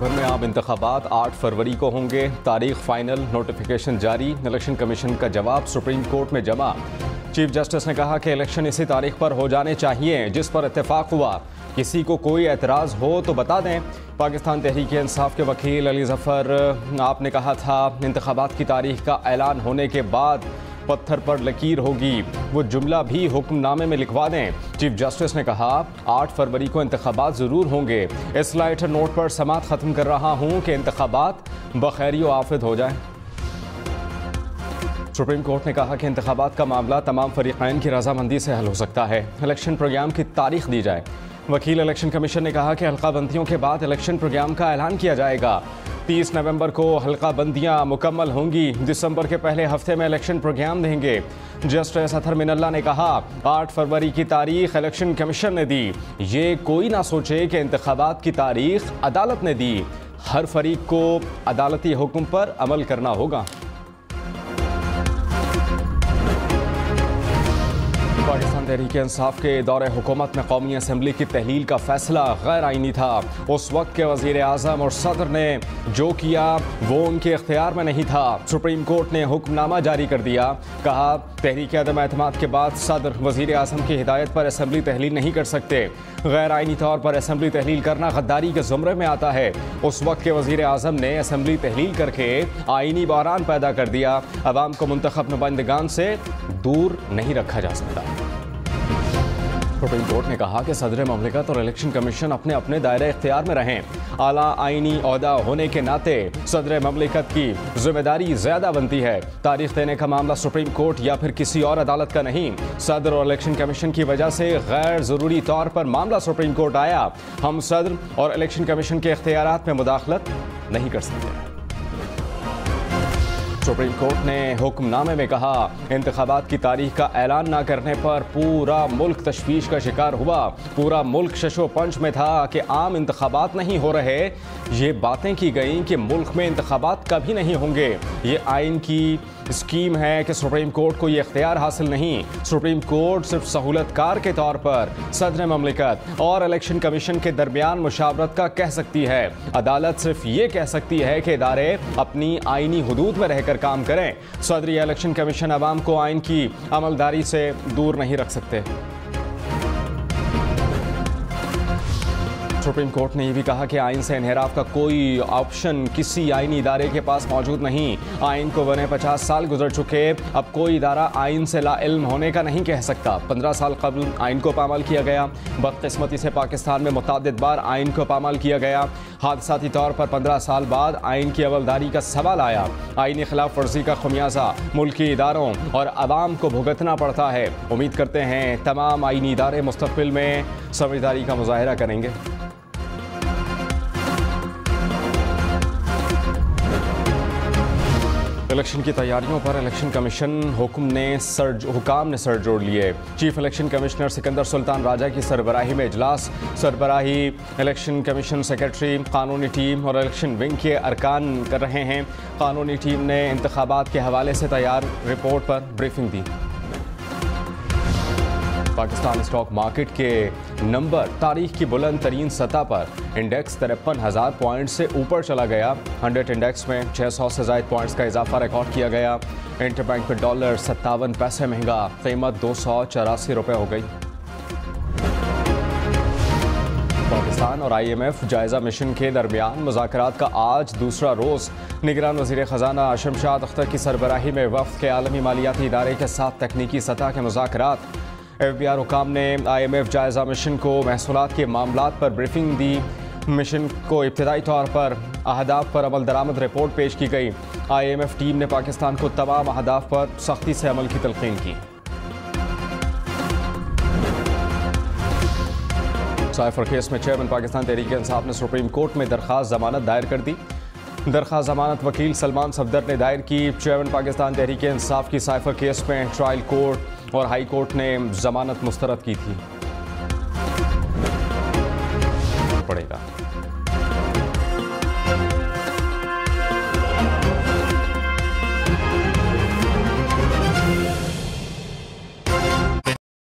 भर में आम इंतखाबात 8 फरवरी को होंगे। तारीख फाइनल, नोटिफिकेशन जारी। इलेक्शन कमीशन का जवाब सुप्रीम कोर्ट में जमा। चीफ जस्टिस ने कहा कि इलेक्शन इसी तारीख पर हो जाने चाहिए जिस पर इत्तेफाक हुआ। किसी को कोई एतराज़ हो तो बता दें। पाकिस्तान तहरीक इंसाफ के वकील अली जफ़र, आपने कहा था इंतखाबात की तारीख का ऐलान होने के बाद पत्थर पर लकीर होगी, वो जुमला भी हुक्मनामे में लिखवा दें। चीफ जस्टिस ने कहा 8 फरवरी को इंतखाबात ज़रूर होंगे। इस लाइटर नोट पर समात ख़त्म कर रहा हूँ कि इंतखाबात बखैरी व आफिद हो जाए। सुप्रीम कोर्ट ने कहा कि इंतखाबात का मामला तमाम फरीक़ैन की रजामंदी से हल हो सकता है। इलेक्शन प्रोग्राम की तारीख दी जाए। वकील इलेक्शन कमीशन ने कहा कि हल्का बंदियों के बाद इलेक्शन प्रोग्राम का ऐलान किया जाएगा। 30 नवंबर को हल्का बंदियां मुकम्मल होंगी। दिसंबर के पहले हफ्ते में इलेक्शन प्रोग्राम देंगे। जस्टिस अतहर मिनल्ला ने कहा 8 फरवरी की तारीख इलेक्शन कमीशन ने दी। ये कोई ना सोचे कि इंतखाबात की तारीख अदालत ने दी। हर फरीक को अदालती हुक्म पर अमल करना होगा। पाकिस्तान तहरीक इंसाफ के दौरे हुकूमत में कौमी असम्बली की तहलील का फैसला गैर आईनी था। उस वक्त के वज़ीर आज़म और सदर ने जो किया वो उनके इख्तियार में नहीं था। सुप्रीम कोर्ट ने हुक्मनामा जारी कर दिया। कहा तहरीक अदम एतमाद के बाद सदर वज़ीर आज़म की हिदायत पर असम्बली तहलील नहीं कर सकते। गैर आईनी तौर पर असम्बली तहलील करना गद्दारी के ज़ुमरे में आता है। उस वक्त के वज़ीर आज़म ने असम्बली तहलील करके आईनी बहरान पैदा कर दिया। अवाम को मुंतखब नुमाइंदगान से दूर नहीं रखा जा सकता। सुप्रीम कोर्ट ने कहा कि सदर ममलिकत और इलेक्शन कमीशन अपने अपने दायरे इख्तियार में रहें। आला आईनी ओहदा होने के नाते सदर ममलिकत की जिम्मेदारी ज़्यादा बनती है। तारीख देने का मामला सुप्रीम कोर्ट या फिर किसी और अदालत का नहीं। सदर और इलेक्शन कमीशन की वजह से गैर ज़रूरी तौर पर मामला सुप्रीम कोर्ट आया। हम सदर और इलेक्शन कमीशन के इख्तियारात में मुदाखलत नहीं कर सकते। सुप्रीम कोर्ट ने हुक्मनामे में कहा इंतखाबात की तारीख का ऐलान न करने पर पूरा मुल्क तशवीश का शिकार हुआ। पूरा मुल्क शशो पंच में था कि आम इंतखाबात नहीं हो रहे। ये बातें की गई कि मुल्क में इंतखाबात कभी नहीं होंगे। ये आइन की स्कीम है कि सुप्रीम कोर्ट को ये इख्तियार हासिल नहीं। सुप्रीम कोर्ट सिर्फ सहूलतकार के तौर पर सदर ममलिकत और इलेक्शन कमीशन के दरमियान मुशावरत का कह सकती है। अदालत सिर्फ ये कह सकती है कि इदारे अपनी आइनी हुदूद में रहकर काम करें। सदर या इलेक्शन कमीशन अवाम को आइन की अमलदारी से दूर नहीं रख सकते। सुप्रीम कोर्ट ने यह भी कहा कि आइन से इन्हिराफ का कोई ऑप्शन किसी आइनी इदारे के पास मौजूद नहीं। आइन को बने 50 साल गुजर चुके, अब कोई इदारा आइन से लाइल्म होने का नहीं कह सकता। 15 साल कबल आइन को पामाल किया गया। बदकिस्मती से पाकिस्तान में मुतअद्दिद बार आइन को पामाल किया गया। हादसाती तौर पर 15 साल बाद आइन की अमलदारी का सवाल आया। आइनी खिलाफ वर्जी का खमियाजा मुल्की इदारों और अवाम को भुगतना पड़ता है। उम्मीद करते हैं तमाम आइनी इदारे मुस्तक़बिल में समझदारी का मुजाहिरा करेंगे। इलेक्शन की तैयारियों पर इलेक्शन कमीशन हुकाम ने सर जोड़ लिए। Chief election commissioner Sikandar Sultan Raja की सरबराही में इजलास। सरबराही इलेक्शन कमीशन सेक्रेटरी, कानूनी टीम और इलेक्शन विंग के अरकान कर रहे हैं। कानूनी टीम ने इंतखाबात के हवाले से तैयार रिपोर्ट पर ब्रीफिंग दी। पाकिस्तान स्टॉक मार्केट के नंबर तारीख की बुलंद तरीन सतह पर इंडेक्स 53,000 पॉइंट से ऊपर चला गया। 100 इंडेक्स में 600 से ज़ायद पॉइंट्स का इजाफा रिकॉर्ड किया गया। इंटरबैंक पर डॉलर 57 पैसे महंगा, कीमत 284 रुपये हो गई। पाकिस्तान और IMF जायजा मिशन के दरमियान मुज़ाकरात का आज दूसरा रोज़। निगरान वज़ीर ख़जाना शमशाद अख्तर की सरबराही में वफ़द के आलमी मालियाती इदारे के साथ तकनीकी सतह के मुज़ाकरात। FBI हुकाम ने IMF जायजा मिशन को महसूलात के मामलात पर ब्रीफिंग दी। मिशन को इब्तिदाई तौर पर अहदाफ पर अमल दरामद रिपोर्ट पेश की गई। IMF टीम ने पाकिस्तान को तमाम अहदाफ पर सख्ती से अमल की तलकीन की। साइफर केस में चेयरमैन पाकिस्तान तहरीक इंसाफ ने सुप्रीम कोर्ट में दरख्वास्त जमानत दायर कर दी। दरख्वास्त जमानत वकील सलमान सफदर ने दायर की। चेयरमैन पाकिस्तान तहरीक इंसाफ की साइफर केस में ट्रायल कोर्ट और हाई कोर्ट ने जमानत मुस्तरद की थी। पड़ेगा।